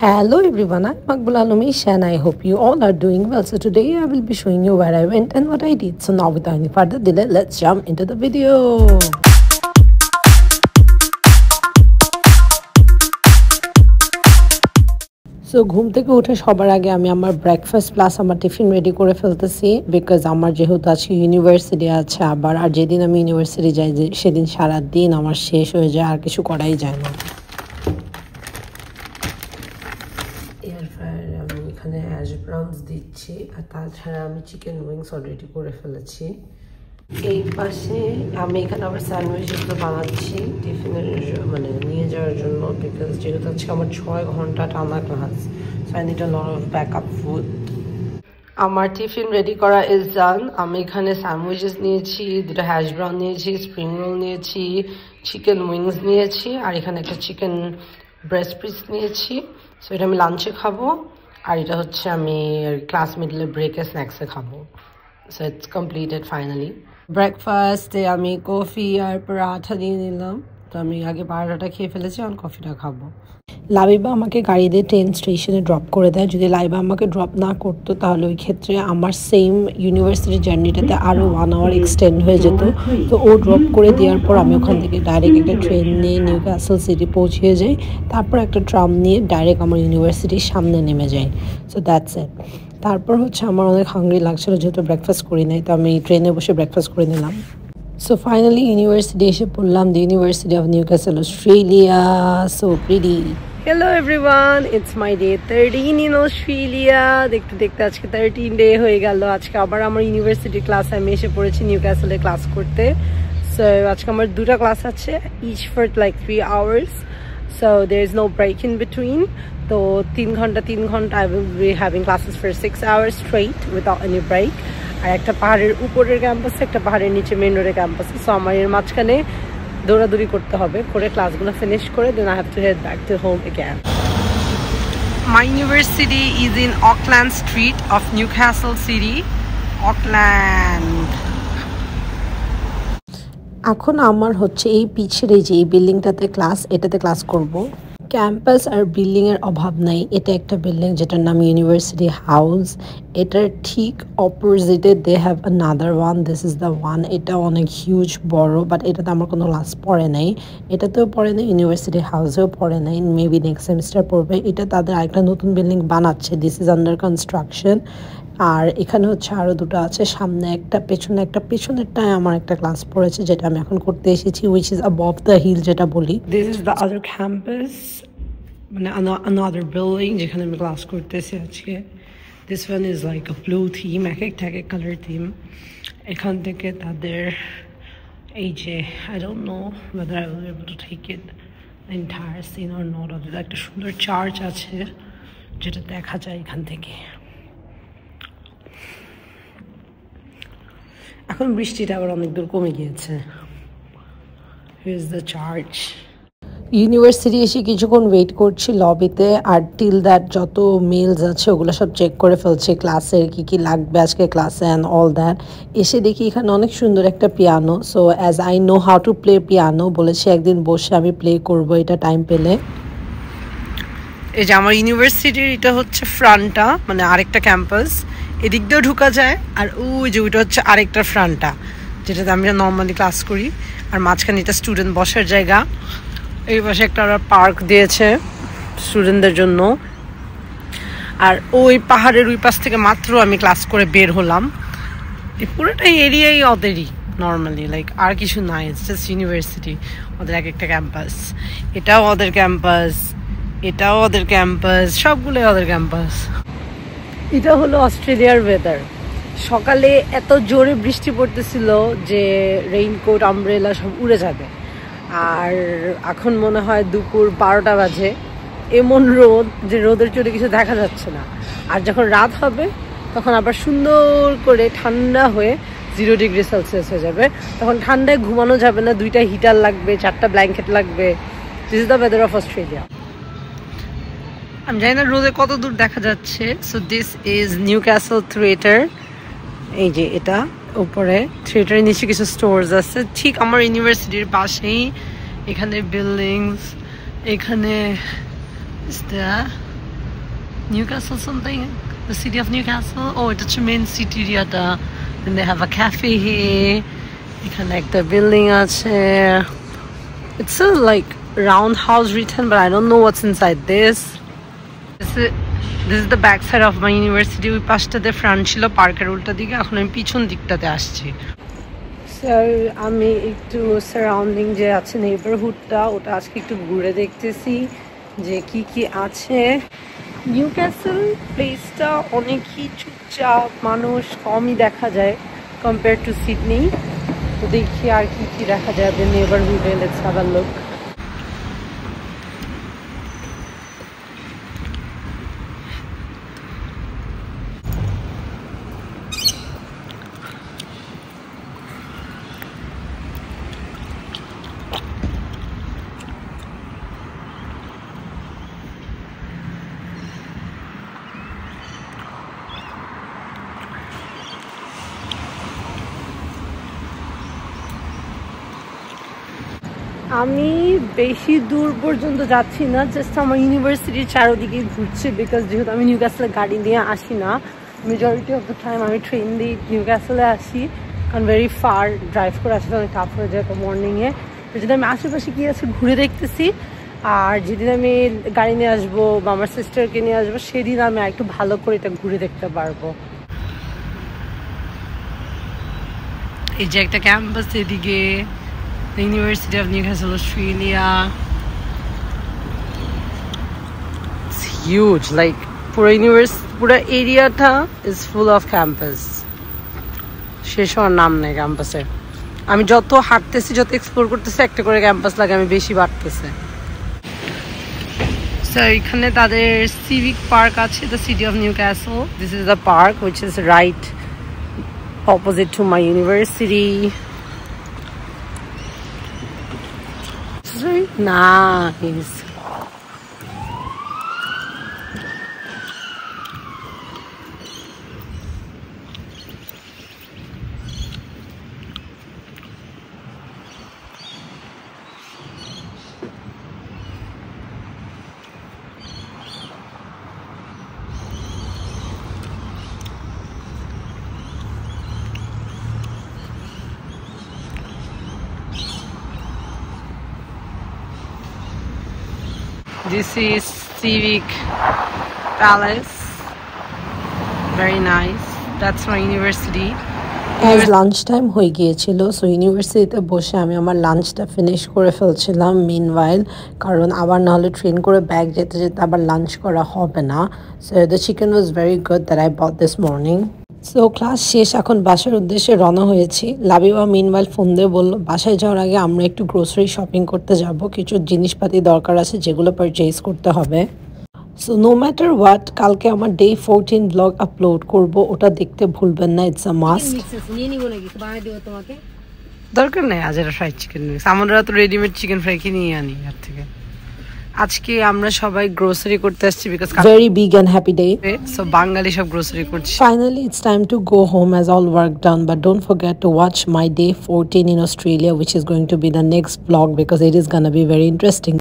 Hello everyone, I'm Maqbul Alumish and I hope you all are doing well. So today I will be showing you where I went and what I did. So now without any further delay, let's jump into the video. So ঘুম থেকে উঠে সবার আগে আমি আমার breakfast plus আমার tiffin ready করে ফেলতেছি বিকজ আমার যেহেতু আজকে ইউনিভার্সিটি আছে আবার আর যেদিন আমি ইউনিভার্সিটি যাই সেদিন সারা দিন আমার শেষ হয়ে যায় আর কিছু করাই যায় না। আমি এখানে অ্যাশ ব্রাউনস দিচ্ছি আর তাছাড়া আমি চিকেন উইংস অলরেডি করে ফেলেছি। এই পাশে আমি এখানে আবার স্যান্ডউইচগুলো বানাচ্ছি টিফিনের মানে নিয়ে যাওয়ার জন্য বিকজ যেহেতু আজকে আমার 6 ঘন্টা টানা class, so I need a lot of backup food. আমার টিফিন রেডি করা ইজ ডান। আমি এখানে স্যান্ডউইচেস নিয়েছি, দুটো হ্যাশ ব্রাউন নিয়েছি, স্প্রিং রোল নিয়েছি, চিকেন উইংস নিয়েছি আর এখানে একটা চিকেন ব্রেস্ট পিস নিয়েছি। সো এটা আমি লাঞ্চে খাবো আর এটা হচ্ছে আমি ক্লাস মিডলে ব্রেকে স্ন্যাক্সে খাবো। So it's completed finally. ব্রেকফাস্টে আমি কফি আর পরাঠা দিয়ে নিলাম। তো আমি আগে পরাঠাটা খেয়ে ফেলেছি আর কফিটা খাবো। লাবিবা আমাকে গাড়ি দিয়ে ট্রেন স্টেশনে ড্রপ করে দেয়। যদি লাইবা আমাকে ড্রপ না করতো তাহলে ওই ক্ষেত্রে আমার সেম ইউনিভার্সিটি জার্নিটাতে আরও 1 আওয়ার এক্সটেন্ড হয়ে যেত। তো ও ড্রপ করে দেওয়ার পর আমি ওখান থেকে ডাইরেক্ট একটা ট্রেন নিয়ে নিউ ক্যাসল সিটি পৌঁছে যাই, তারপর একটা ট্রাম নিয়ে ডাইরেক্ট আমার ইউনিভার্সিটির সামনে নেমে যাই। So that's it. তারপর হচ্ছে আমার অনেক হাংরি লাগছিল যেহেতু ব্রেকফাস্ট করি নাই, তো আমি ট্রেনে বসে ব্রেকফাস্ট করে নিলাম। So finally ইউনিভার্সিটি এসে পড়লাম, the University of Newcastle, Australia. So pretty. Hello everyone, it's my day 13 in Australia. দেখতে দেখতে আজকে 13 ডে হয়ে গেল। আজকে আবার আমার ইউনিভার্সিটি ক্লাস আমি এসে পড়েছি নিউক্যাসলে ক্লাস করতে। সো আজকে আমার 2টা ক্লাস আছে, each for like 3 hours. So there is no break in between. তো 3 ঘন্টা I will be having classes for 6 hours straight without any break. আর একটা পাহাড়ের উপরের ক্যাম্পাসে, একটা পাহাড়ের নিচে মেন রোডের ক্যাম্পাসে। সো আমার এর মাঝখানে দৌড়াদৌড়ি করতে হবে, করে ক্লাসগুলো ফিনিশ করে then I have to head back to home again. My university is in Auckland Street of Newcastle City, Auckland. এখন আমার হচ্ছে এই পিছের এই যে এই বিল্ডিংটাতে ক্লাস, এটাতে ক্লাস করব। ক্যাম্পাস আর বিল্ডিংয়ের অভাব নাই। এটা একটা বিল্ডিং যেটার নাম ইউনিভার্সিটি হাউস। এটার ঠিক অপোজিটে they have another one, this is the one. এটা অনেক হিউজ বড়, বাট এটাতে আমার কোনো ক্লাস পড়ে নাই। এটাতেও পড়ে নাই, ইউনিভার্সিটি হাউসেও পড়ে নাই, মেবি নেক্সট সেমিস্টার পড়বে। এটা তাদের আরেকটা নতুন বিল্ডিং বানাচ্ছে, দিস ইজ আন্ডার কনস্ট্রাকশন। আর এখানে হচ্ছে আরও 2টা আছে, সামনে একটা পেছনে একটা। পেছনেরটায় আমার একটা ক্লাস পড়েছে যেটা আমি এখন করতে এসেছি, which is above the hill যেটা বলি। This is the other campus, মানে আনাদার বিল্ডিং যেখানে আমি ক্লাস করতেছি আজকে। This one is like a blue theme, এক এক কালার থিম। এখান থেকে তাদের এই যে I don't know whether I will be able to take it the entire scene or not. একটা সুন্দর চার্চ আছে যেটা দেখা যায় এখান থেকে। এখন বৃষ্টিটা আবার অনেক দূর কমে গিয়েছে। Here is the church. University এসে কিছুক্ষণ ওয়েট করছি লবিতে, আর টিল দ্যাট যত মেলস আছে ওগুলো সব চেক করে ফেলছে ক্লাসের কি লাগবে আজকে ক্লাসে অ্যান্ড অল দ্যাট। এসে দেখি এখানে অনেক সুন্দর একটা piano. So as I know how to play piano, বলেছি একদিন বসে আমি প্লে করব এটা টাইম পেলে। এই যে আমার ইউনিভার্সিটির এটা হচ্ছে ফ্রন্টটা, মানে আরেকটা ক্যাম্পাস, এদিক দিয়েও ঢুকা যায়। আর ওই যে ওইটা হচ্ছে আরেকটা ফ্রন্টটা যেটাতে আমরা নর্মালি ক্লাস করি। আর মাঝখানে এটা স্টুডেন্ট বসার জায়গা। এই পাশে একটা ওরা পার্ক দিয়েছে স্টুডেন্টদের জন্য। আর ওই পাহাড়ের ওই পাশ থেকে মাত্র আমি ক্লাস করে বের হলাম। এই পুরোটাই এরিয়াই ওদেরই নর্মালি, লাইক আর কিছু নাই, ইটস জাস্ট ইউনিভার্সিটি। ওদের এক একটা ক্যাম্পাস, এটাও ওদের ক্যাম্পাস, এটাও ওদের ক্যাম্পাস, সবগুলোই ওদের ক্যাম্পাস। এটা হলো অস্ট্রেলিয়ার ওয়েদার। সকালে এত জোরে বৃষ্টি পড়তেছিল যে রেইনকোট আমব্রেলা সব উড়ে যাবে। আর এখন মনে হয় দুপুর 12টা বাজে, এমন রোদ যে রোদের চোটে কিছু দেখা যাচ্ছে না। আর যখন রাত হবে তখন আবার সুন্দর করে ঠান্ডা হয়ে 0 ডিগ্রি সেলসিয়াস হয়ে যাবে। তখন ঠান্ডায় ঘুমানো যাবে না, 2টা হিটার লাগবে, 4টা ব্ল্যাঙ্কেট লাগবে। This is the weather of Australia. আমি জানি না রোদে কত দূর দেখা যাচ্ছে। So this is Newcastle theatre. এই যে এটা উপরে থিয়েটারের নিচে কিছু স্টোরস আছে ঠিক আমার ইউনিভার্সিটির পাশেই। এখানে বিল্ডিংস, এখানে Newcastle something, the city of Newcastle. Oh, it's a main city area. Then they have a cafe here. Ekhane ekta building ache. It's a like round house written, but I don't know what's inside this. This is the back side of my university. ওই পাশটাতে front ছিল পার্কের উল্টা দিকে, এখন আমি পিছন দিকটাতে আসছি। স্যার আমি একটু সারাউন্ডিং যে আছে নেইবারহুডটা ওটা আজকে একটু ঘুরে দেখতেছি যে কি কি আছে। নিউক্যাসল প্লেসটা অনেকই চুপচাপ, মানুষ কমই দেখা যায় কম্পেয়ার টু সিডনি। তো দেখি আর কি কি দেখা যায় আপনার নেইবারহুডে। Let's have a look. আমি বেশি দূর পর্যন্ত যাচ্ছি না, জাস্ট আমার ইউনিভার্সিটির চারোদিকে ঘুরছি, বিকজ যেহেতু আমি নিউক্যাসলে গাড়ি নিয়ে আসি না, মেজরিটি অফ দ্য টাইম আমি ট্রেন দিয়ে নিউক্যাসলে আসি, কারণ ভেরি ফার, ড্রাইভ করে আসলে অনেক টাফ হয়ে যায় মর্নিংয়ে। যদি আমি আশেপাশে কি আছে ঘুরে দেখতেছি, আর যেদিন আমি গাড়ি নিয়ে আসবো বা আমার সিস্টারকে নিয়ে আসবো সেদিন আমি একটু ভালো করে এটা ঘুরে দেখতে পারবো। এই যে একটা ক্যাম্পাস এদিকে, the University of Newcastle, Australia. It's huge, like pura area tha is full of campus. শেষ হওয়ার নাম নেই ক্যাম্পাসে। আমি যত হাঁটতেছি, যত এক্সপ্লোর করতেছি, একটা করে ক্যাম্পাস লাগে আমি বেশি বাড়তেছে। So এখানে তাদের সিভিক পার্ক আছে, the city of Newcastle. This is the park which is right opposite to my university. Very nice. This is Civic Palace. Very nice. That's my university. As lunch time হয়ে গিয়েছিল, so ইউনিভার্সিটিতে বসে আমি আমার লাঞ্চটা finish করে ফেলছিলাম meanwhile, কারণ আবার নাহলে ট্রেন করে ব্যাগ যেতে যেতে আবার লাঞ্চ করা হবে না। So the chicken was very good that I bought this morning. So class শেষ, এখন বাসার উদ্দেশ্যে রওনা হয়েছি। লাবিবা মিনওয়াইল ফোন দিয়ে বললো বাসায় যাওয়ার আগে আমরা একটু গ্রোসারি শপিং করতে যাব, কিছু জিনিসপাতি দরকার আছে যেগুলো পারচেজ করতে হবে। সো নো ম্যাটার হোয়াট, কালকে আমার ডে 14 ব্লগ আপলোড করব, ওটা দেখতে ভুলবেন না, ইটস আ মাস্ট। দরকার নেই আজ এটা ফ্রাইড চিকেন মিক্স, আমরা তো রেডিমেড চিকেন ফ্রাই কিনে আনি আর থেকে। আজকে আমরা সবাই গ্রোসারি করতে আসছি because very big and happy day, so Bengali সব গ্রোসারি করছি। Finally it's time to go home as all work done, but don't forget to watch my day 14 in Australia, which is going to be the next vlog because it is gonna be very interesting.